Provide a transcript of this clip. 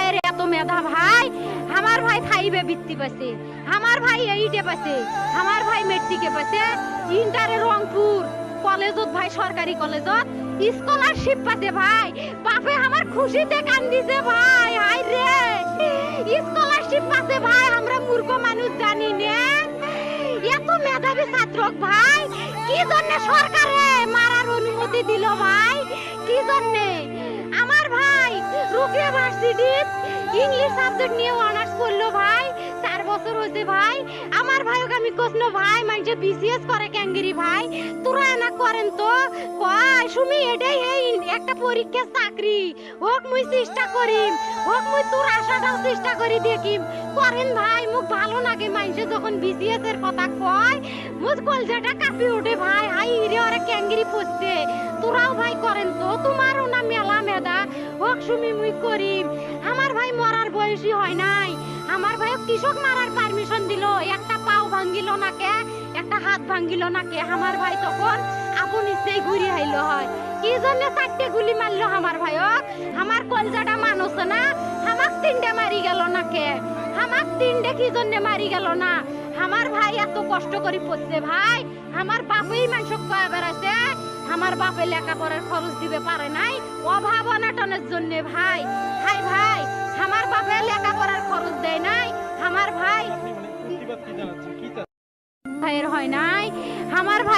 ভাইয়ের এত মেধা ভাই, আমার ভাই 5-এ বৃত্তি পাইছে, আমার ভাই 8-এ পাইছে, আমার ভাই মেট্রিকে পাইছে, ইন্টারে রংপুর কলেজত ভাই সরকারি কলেজত স্কলারশিপ পাইছে ভাই। বাপে আমার খুশিতে কান্দিছে ভাই, হাই রে স্কলারশিপ পাইছে ভাই। আমরা মূর্খ মানুষ জানি না এত মেধাবী ছাত্র ভাই কি জন্য সরকারে মারার অনুমতি দিল ভাই, কি জন্য? আমার ভাই রুকিয়া ভার্সিটি ইংলিশ সাবজেক্ট নিয়ে অনার্স করলো ভাই, 4 বছর হয়েছে ভাই। আমার ভাইকে আমি কইনো ভাই মানে বিসিএস করে ক্যাঙ্গেরি ভাই, তোরা না করেন তো কয় সুমি এটাই এই একটা পরীক্ষা চাকরি হোক মুই চেষ্টা করিম, হোক মুই তোর আশাটাও চেষ্টা করি দেখিম করেন ভাই। মুখ ভালো লাগে মানুষে যখন বিসিএস এর কথা কয়, মুখ কলজাটা কাঁপি ওঠে ভাই, হাই রে ওরা ক্যাঙ্গেরি পড়ছে। তোরাও ভাই করেন তো, তোমারও না মেলা মেধা, হোক সুমি মুই করিম। আমার ভাই মরার বয়সী হয় নাই, আমার ভাই কৃষক মারার পারমিশন দিল, একটা পাও ভাঙ্গিল না কে, একটা হাত ভাঙ্গিল না কে। আমার ভাই তখন আপন ইচ্ছেই ঘুরি আইলো হয়, কি জন্য 4টে গুলি মারলো আমার ভাইক? আমার কলজাটা মানুষ না, আমাক 3টে মারি গেল না কে, আমাক 3টে কি জন্য মারি গেল না? আমার ভাই এত কষ্ট করে পড়ছে ভাই, আমার বাপেই মানুষ কয়ে বেড়াইছে, আমার বাপে লেখাপড়ার খরচ দিবে পারে নাই অভাব অনাটনের জন্য ভাই। হাই ভাই আমার বাপে লেখাপড়ার খরচ দেয় নাই, আমার ভাই ভাইয়ের হয় নাই, আমার ভাই